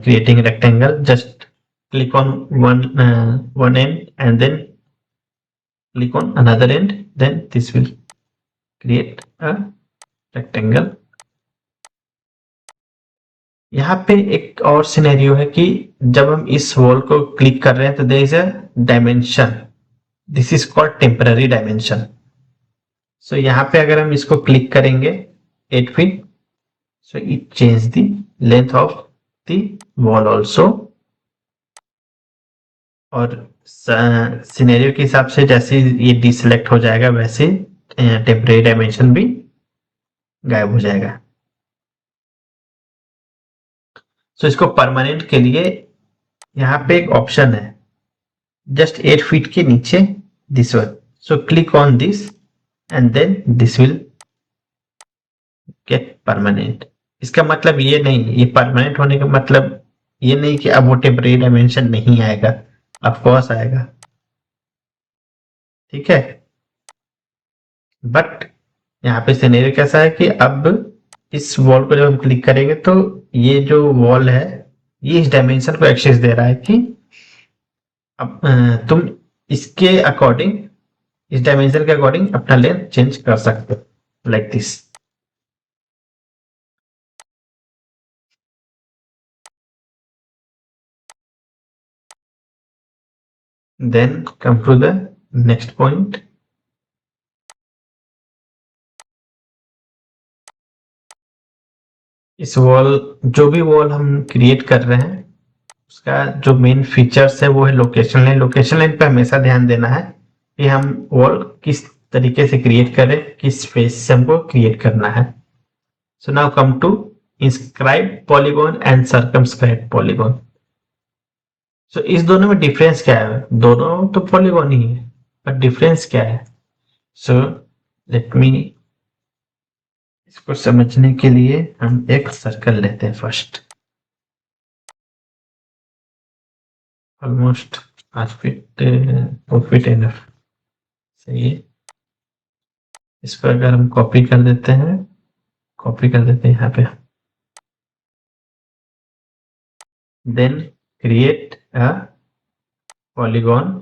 creating a rectangle, just click on one end and then click on another end, then this will create a rectangle. यहाँ पे एक और scenario है कि जब हम इस वॉल को क्लिक कर रहे हैं तो there is a dimension, this is called temporary dimension. So यहाँ पे अगर हम इसको क्लिक करेंगे 8 feet, so it change the length of the wall also. और सिनेरियो के हिसाब से जैसे ये डिसेलेक्ट हो जाएगा वैसे टेम्पररी डायमेंशन भी गायब हो जाएगा. सो इसको परमानेंट के लिए यहाँ पे एक ऑप्शन है जस्ट 8 फीट के नीचे, this one. So click on this and then this will get permanent. इसका मतलब ये नहीं, ये परमानेंट होने का मतलब ये नहीं कि अब वो टेम्पररी डायमेंशन नहीं आएगा, ऑफ कोर्स आएगा. ठीक है, बट यहाँ पे सिनेरियो कैसा है कि अब इस वॉल को जब हम क्लिक करेंगे तो ये जो वॉल है ये इस डायमेंशन को एक्सेस दे रहा है कि अब तुम इसके अकॉर्डिंग, इस डायमेंशन के अकॉर्डिंग अपना लेंथ चेंज कर सकते हो, like this. Then come to the next point. इस वॉल, जो भी वॉल हम क्रिएट कर रहे हैं उसका जो मेन फीचर्स है वो है लोकेशन लाइन. लोकेशन लाइन पे हमेशा ध्यान देना है कि हम वॉल किस तरीके से क्रिएट करें, किस फेस से हमको क्रिएट करना है. So now come to inscribe polygon and circumscribe polygon. So इस दोनों में डिफरेंस क्या है? दोनों तो पॉलीगॉन ही है, पर डिफरेंस क्या है? सो लेट मी, इसको समझने के लिए हम एक सर्कल लेते हैं first. Almost 8 feet 4 feet enough. सही है. इस पर अगर हम कॉपी कर देते हैं, कॉपी कर देते हैं यहाँ पे, then create a polygon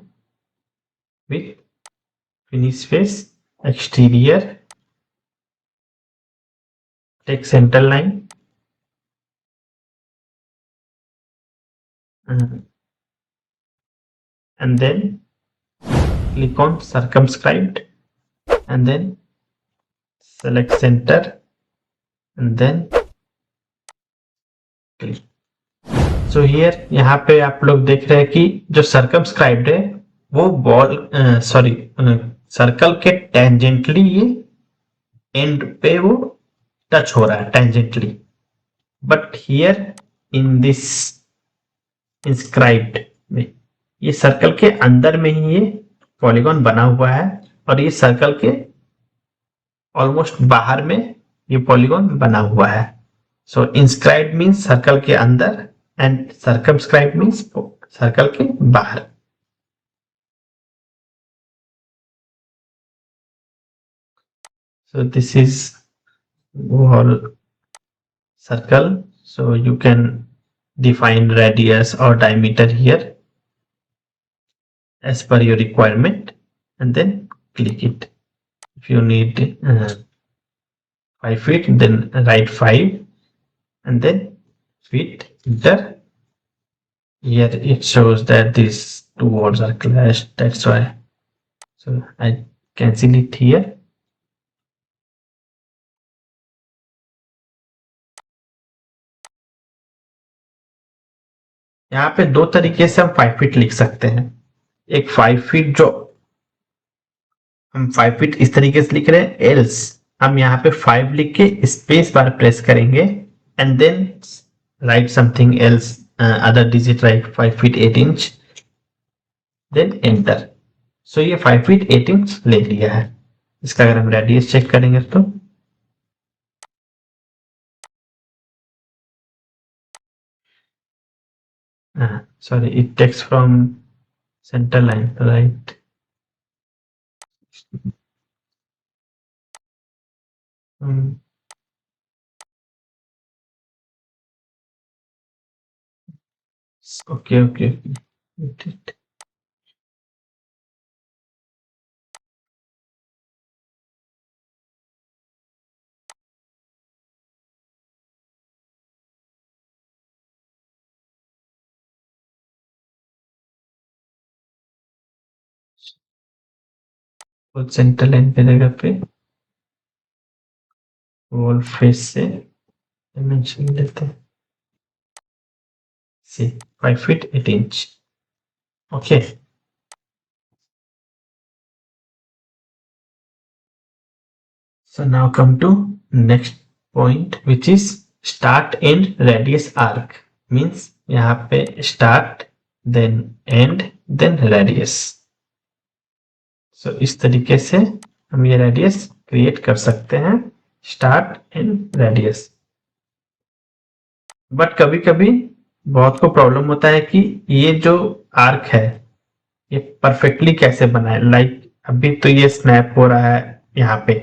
with finish face exterior, take centre line, and then click on circumscribed and then select center and then click. So here यहाँ पे आप लोग देख रहे हैं कि जो circumscribed है वो बॉल सॉरी सर्कल के टेंजेंटली ये एंड पे वो टच हो रहा है tangently, but here in this inscribed में ये सर्कल के अंदर में ही ये पॉलीगॉन बना हुआ है और ये सर्कल के ऑलमोस्ट बाहर में ये पॉलीगॉन बना हुआ है. सो इंस्क्राइब्ड मीन्स सर्कल के अंदर एंड सर्कमस्क्राइब्ड मीन्स सर्कल के बाहर. So this is whole circle. So you can define radius or diameter here as per your requirement and then click it. If you need 5 feet, then write 5 and then feet enter. Here it shows that these two words are clashed, that's why. So I cancel it here. यहाँ पे दो तरीके से हम 5 feet लिख सकते हैं. एक 5 फीट जो हम 5 फीट इस तरीके से लिख रहे हैं, एल्स हम यहाँ पे 5 लिख के स्पेस बार प्रेस करेंगे and then write something else, other digit, write 5 feet 8 inch, then enter. So ये 5 फीट 8 इंच ले लिया है. इसका अगर हम रेडियस चेक करेंगे तो sorry, it takes from center line, right? Okay okay okay. वो सेंटर लाइन पे जगह पे वॉल फेस से डायमेंशन लेते हैं सी 5 feet 8 inch. Okay, so now come to next point which is start end radius arc means यहाँ पे start then end then radius। so इस तरीके से हम ये रेडियस क्रिएट कर सकते हैं स्टार्ट एंड रेडियस। बट कभी कभी बहुत को प्रॉब्लम होता है कि ये जो आर्क है ये परफेक्टली कैसे बनाए। लाइक अभी तो ये स्नैप हो रहा है यहाँ पे,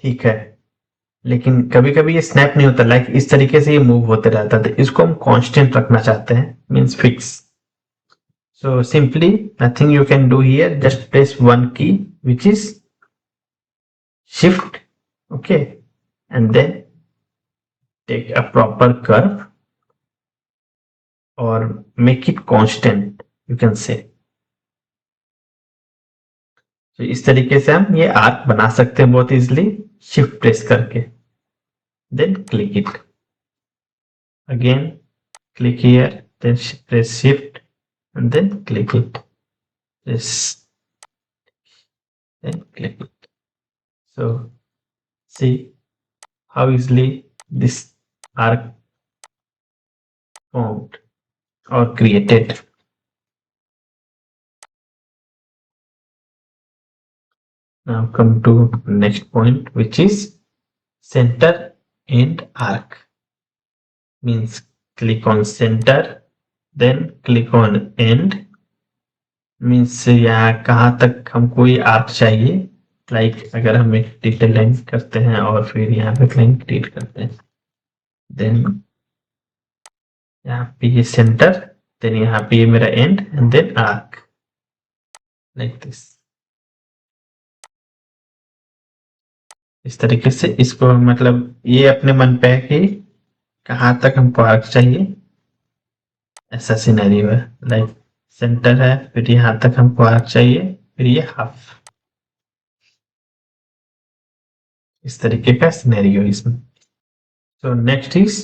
ठीक है, लेकिन कभी कभी ये स्नैप नहीं होता। लाइक इस तरीके से ये मूव होते रहता था, इसको हम कांस्टेंट रखना चाहते हैं means fix. So simply nothing you can do here, just press one की which is shift, okay, and then take a proper curve or make it constant you can say। तो इस तरीके से हम ये आर्क बना सकते हैं बहुत इजिली शिफ्ट प्रेस करके। Then click it again, click here, then press shift and then click it, press, then click it। so see how easily this arc formed or created। now come to next point which is center end arc means click on center then click on end means यहाँ कहाँ तक हमको ये arc चाहिए। Like अगर हम एक detail line करते हैं और फिर यहाँ पे लाइन क्रिएट करते हैं, देन यहाँ पे ये सेंटर, देन यहाँ पे ये मेरा end end then arc like this. इस तरीके से इसको मतलब ये अपने मन पे है कि कहाँ तक हमको आर्क चाहिए, ऐसा सिनेरियो है। लाइक सेंटर है, फिर यहाँ तक हमको आर्क चाहिए, फिर ये हाफ, इस तरीके का सिनेरियो इसमें। So next is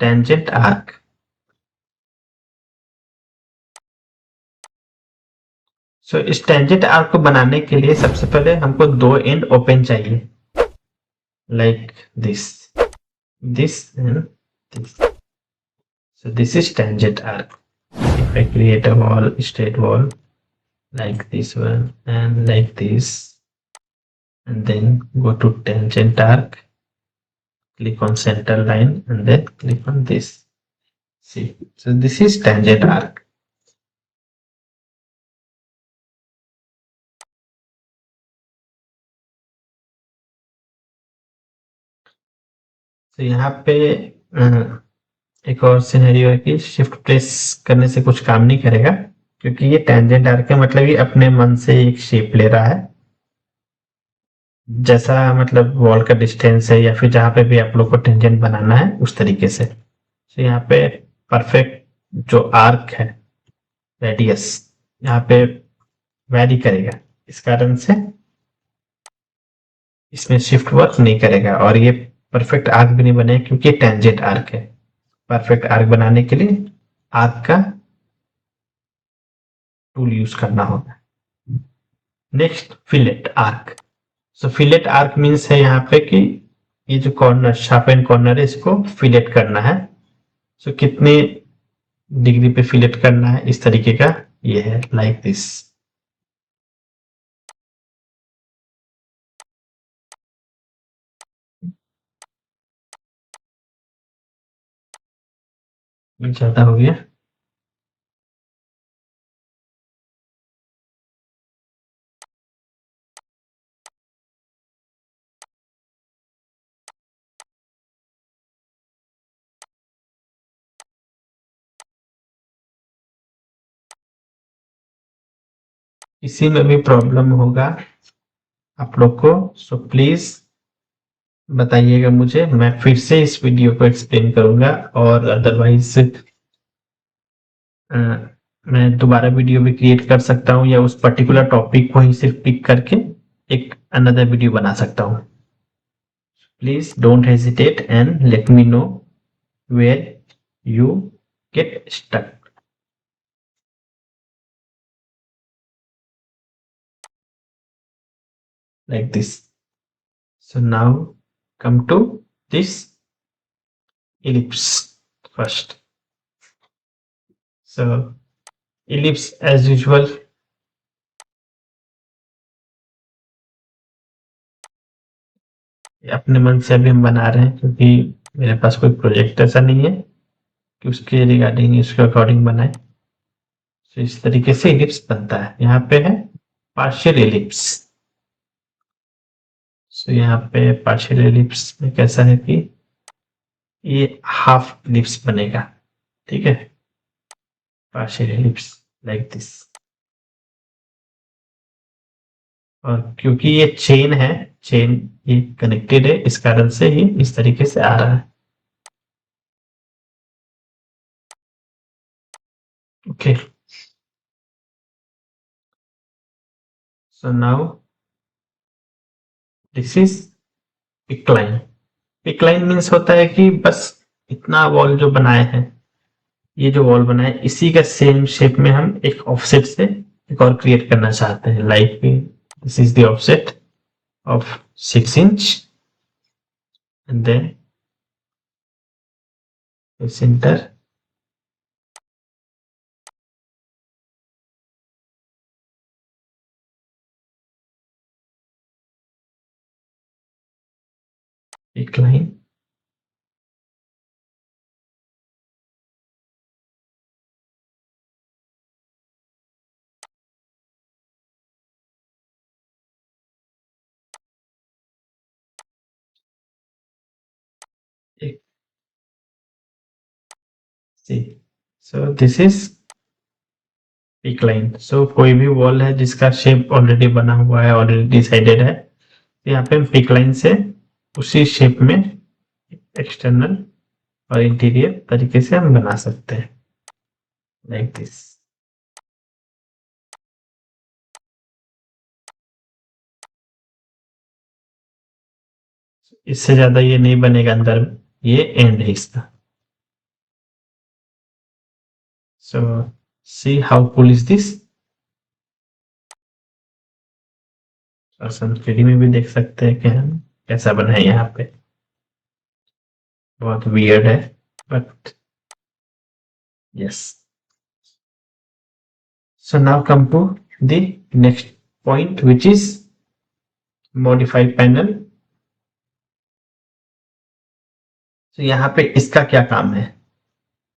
tangent arc. So इस टेंजेंट आर्क को बनाने के लिए सबसे पहले हमको दो एंड ओपन चाहिए, like this, this and this. So this is tangent arc. If I create a wall, straight wall like this one and like this, and then go to tangent arc, click on center line and then click on this, see, so this is tangent arc। तो यहाँ पे एक और scenario है कि shift press करने से कुछ काम नहीं करेगा, क्योंकि ये टेंजेंट आर्क है, मतलब ये अपने मन से एक शेप ले रहा है, जैसा मतलब वॉल का डिस्टेंस है या फिर जहां पे भी आप लोग को टेंजेंट बनाना है उस तरीके से। तो यहाँ पे परफेक्ट जो आर्क है रेडियस यहाँ पे वैरी करेगा, इस कारण से इसमें शिफ्ट वर्क नहीं करेगा और ये परफेक्ट आर्क भी नहीं बनेगा क्योंकि टेंजेंट आर्क है। परफेक्ट आर्क बनाने के लिए आर्क का टूल यूज करना होगा। Next fillet arc. So fillet arc means है यहाँ पे कि ये जो कॉर्नर शार्प एंड कॉर्नर है इसको फिलेट करना है। सो कितने डिग्री पे फिलेट करना है इस तरीके का ये है, लाइक दिस। ज्यादा हो गया। किसी में भी प्रॉब्लम होगा आप लोग को, सो प्लीज बताइएगा मुझे, मैं फिर से इस वीडियो को एक्सप्लेन करूंगा, और अदरवाइज मैं दोबारा वीडियो भी क्रिएट कर सकता हूँ, या उस पर्टिकुलर टॉपिक को ही सिर्फ पिक करके एक अनदर वीडियो बना सकता हूँ. Please don't hesitate and let me know where you get stuck. Like this. So now come to this ellipse first. So ellipse as usual, अपने मन से अभी हम बना रहे हैं, क्योंकि मेरे पास कोई प्रोजेक्ट ऐसा नहीं है कि उसके रिगार्डिंग इसके अकॉर्डिंग बनाए. तो इस तरीके से इलिप्स बनता है. यहाँ पे है पार्शियल इलिप्स. सो यहाँ पे पार्शियल इलिप्स में कैसा है कि ये हाफ इलिप्स बनेगा. ठीक है, पार्शियल इलिप्स लाइक दिस. और क्योंकि ये चेन है, चेन ये कनेक्टेड है, इस कारण से ये इस तरीके से आ रहा है. Okay, so now this is pick line. Pick line means होता है कि बस इतना वॉल जो बनाए हैं, ये जो वॉल बनाए इसी का सेम शेप में हम एक ऑफसेट से एक और क्रिएट करना चाहते हैं. Like this is the offset of 6 inch, and then we center एक line. एक see, so this is pick line. So कोई भी वॉल है जिसका शेप ऑलरेडी बना हुआ है, ऑलरेडी डिसाइडेड है, तो यहाँ पे हम पिक लाइन से उसी शेप में एक्सटर्नल और इंटीरियर तरीके से हम बना सकते हैं लाइक दिस. इससे ज्यादा ये नहीं बनेगा अंदर में, ये एंड है इसका. So see how cool is this. और थ्री में भी देख सकते हैं कि हम कैसा बना है. यहाँ पे बहुत वियर्ड है, but yes. So now come to the next point, which is modify panel. So यहाँ पे इसका क्या काम है.